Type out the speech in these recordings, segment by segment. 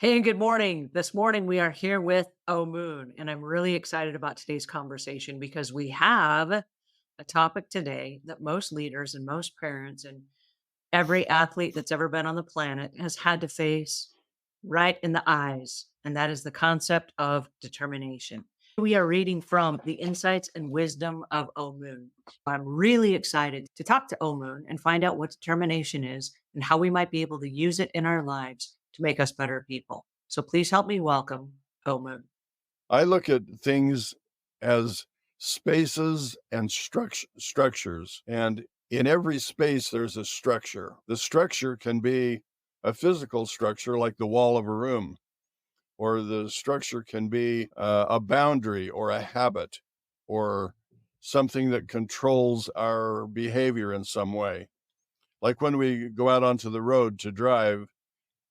Hey, and good morning. This morning we are here with Omuugn, and I'm really excited about today's conversation because we have a topic today that most leaders and most parents and every athlete that's ever been on the planet has had to face right in the eyes, and that is the concept of determination. We are reading from the Insights and Wisdom of Omuugn. I'm really excited to talk to Omuugn and find out what determination is and how we might be able to use it in our lives to make us better people. So please help me welcome Omuugn. I look at things as spaces and structures. And in every space, there's a structure. The structure can be a physical structure like the wall of a room, or the structure can be a boundary or a habit or something that controls our behavior in some way. Like when we go out onto the road to drive,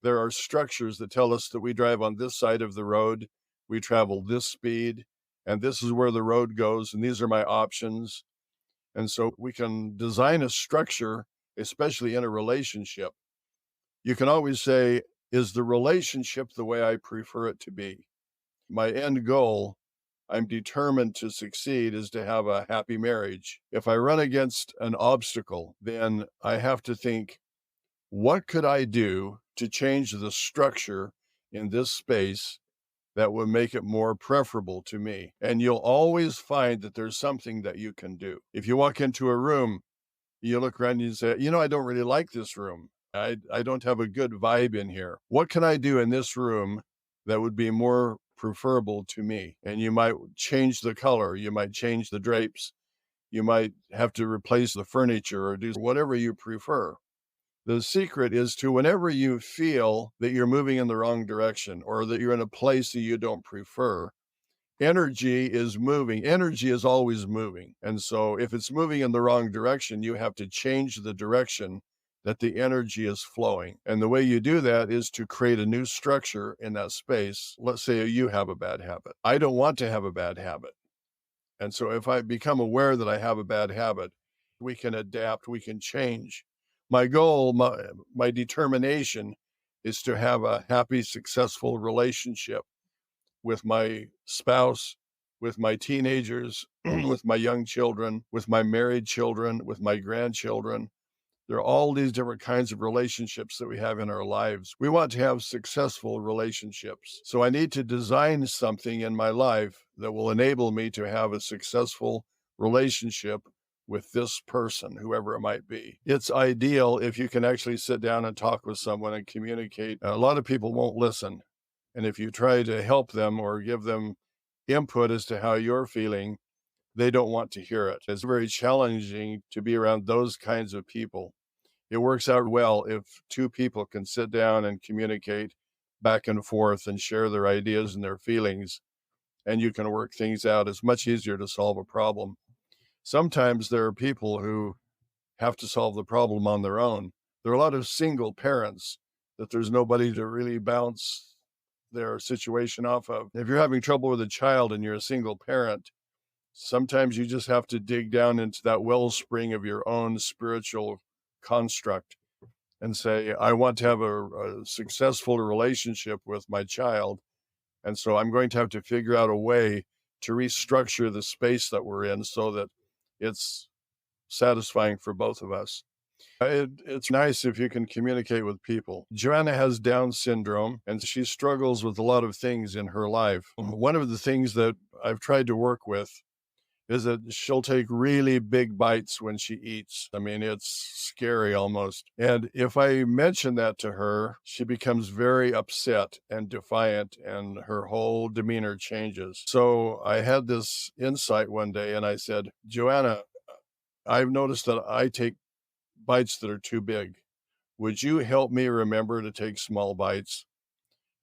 there are structures that tell us that we drive on this side of the road, we travel this speed, and this is where the road goes, and these are my options. And so we can design a structure, especially in a relationship. You can always say, is the relationship the way I prefer it to be? My end goal, I'm determined to succeed, is to have a happy marriage. If I run against an obstacle, then I have to think, what could I do to change the structure in this space that would make it more preferable to me? And you'll always find that there's something that you can do. If you walk into a room, you look around and you say, I don't really like this room. I don't have a good vibe in here. What can I do in this room that would be more preferable to me? And you might change the color, you might change the drapes, you might have to replace the furniture or do whatever you prefer. The secret is to, whenever you feel that you're moving in the wrong direction or that you're in a place that you don't prefer, energy is moving. Energy is always moving. And so if it's moving in the wrong direction, you have to change the direction that the energy is flowing. And the way you do that is to create a new structure in that space. Let's say you have a bad habit. I don't want to have a bad habit. And so if I become aware that I have a bad habit, we can adapt, we can change. My goal, my determination is to have a happy, successful relationship with my spouse, with my teenagers, with my young children, with my married children, with my grandchildren. There are all these different kinds of relationships that we have in our lives. We want to have successful relationships. So I need to design something in my life that will enable me to have a successful relationship with this person, whoever it might be. It's ideal if you can actually sit down and talk with someone and communicate. A lot of people won't listen. And if you try to help them or give them input as to how you're feeling, they don't want to hear it. It's very challenging to be around those kinds of people. It works out well if two people can sit down and communicate back and forth and share their ideas and their feelings, and you can work things out. It's much easier to solve a problem. Sometimes there are people who have to solve the problem on their own. There are a lot of single parents that there's nobody to really bounce their situation off of. If you're having trouble with a child and you're a single parent, sometimes you just have to dig down into that wellspring of your own spiritual construct and say, I want to have a successful relationship with my child. And so I'm going to have to figure out a way to restructure the space that we're in so that it's satisfying for both of us. It's nice if you can communicate with people. Joanna has Down syndrome and she struggles with a lot of things in her life. One of the things that I've tried to work with is that she'll take really big bites when she eats. I mean, it's scary almost. And if I mention that to her, she becomes very upset and defiant, and her whole demeanor changes. So I had this insight one day and I said, Joanna, I've noticed that I take bites that are too big. Would you help me remember to take small bites?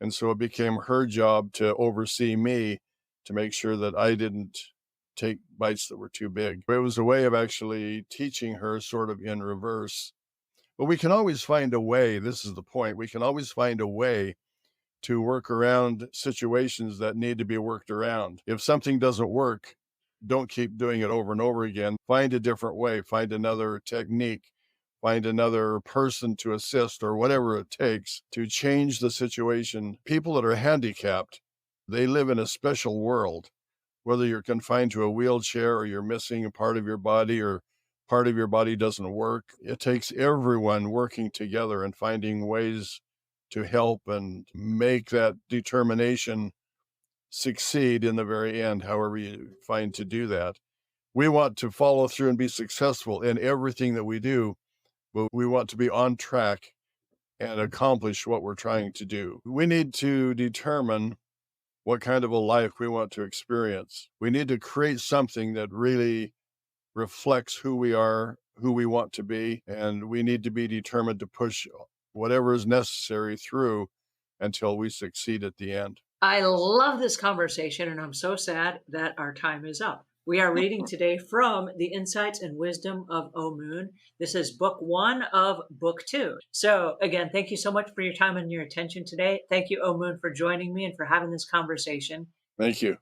And so it became her job to oversee me to make sure that I didn't take bites that were too big. It was a way of actually teaching her sort of in reverse. But we can always find a way. This is the point. We can always find a way to work around situations that need to be worked around. If something doesn't work, don't keep doing it over and over again. Find a different way, find another technique, find another person to assist or whatever it takes to change the situation. People that are handicapped, they live in a special world, whether you're confined to a wheelchair or you're missing a part of your body or part of your body doesn't work. It takes everyone working together and finding ways to help and make that determination succeed in the very end, however you find to do that. We want to follow through and be successful in everything that we do, but we want to be on track and accomplish what we're trying to do. We need to determine what kind of a life we want to experience. We need to create something that really reflects who we are, who we want to be, and we need to be determined to push whatever is necessary through until we succeed at the end. I love this conversation, and I'm so sad that our time is up. We are reading today from The Insights and Wisdom of Omuugn. This is book one of book two. So, again, thank you so much for your time and your attention today. Thank you, Omuugn, for joining me and for having this conversation. Thank you.